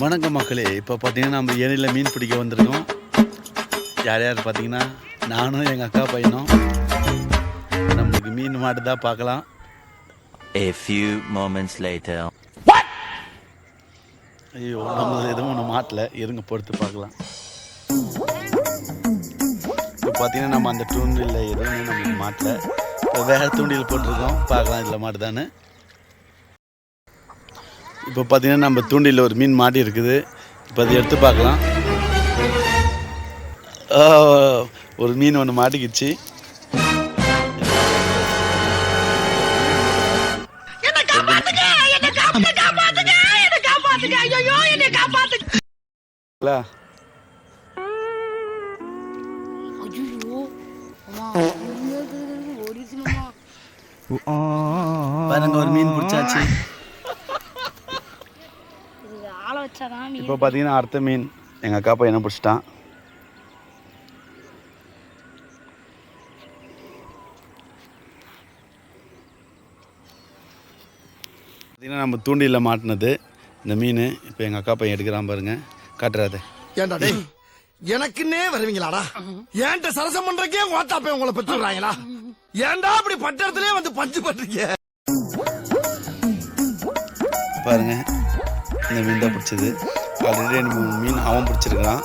வணக்கம் மக்களே. இப்போ பார்த்தீங்கன்னா நம்ம ஏரியில் மீன் பிடிக்க வந்திருக்கோம். யார் யார் பார்த்தீங்கன்னா நானும் எங்கள் அக்கா பையனும். நம்மளுக்கு மீன் மாட்டுதான் பார்க்கலாம். A few moments later. ஐயோ, நம்ம எதுவும் ஒன்று மாட்டல, இருங்க பொறுத்து பார்க்கலாம். இப்போ பார்த்தீங்கன்னா நம்ம அந்த தூண்டில் எதுவுமே நம்மளுக்கு மாட்டல. இப்போ வேறு தூண்டில் போட்டிருக்கோம், பார்க்கலாம் இதில் மாட்டுதான்னு. இப்போ பார்த்தீங்கன்னா நம்ம தூண்டில் ஒரு மீன் மாட்டி இருக்குது. இப்போ அதை எடுத்து பார்க்கலாம். ஒரு மீன் ஒன்று மாட்டிக்கிச்சு. பாருங்க, ஒரு மீன் பிடிச்சாச்சு. இப்போ பார்த்தீங்கன்னா அடுத்த மீன் எங்கள் அக்கா பையனை பிடிச்சிட்டான். பார்த்தீங்கன்னா நம்ம தூண்டியில் மாட்டினது இந்த மீன். இப்போ எங்கள் அக்கா பையன் எடுக்கிறான் பாருங்க, காட்டுறாது. ஏன்டா டேய், எனக்குன்னே வருவீங்களாடா? ஏன்ட்ட சரசம் பண்றக்கே ஓட்டாப்பே உங்களை பெற்றுறாங்களா? ஏன்டா அப்படி பட்டத்திலே வந்து பஞ்சு பண்றீங்க? பாருங்க, இந்த மீன் தான் பிடிச்சது. ஆல்ரெடி 2 மீன் அவன் பிடிச்சிருக்கான்.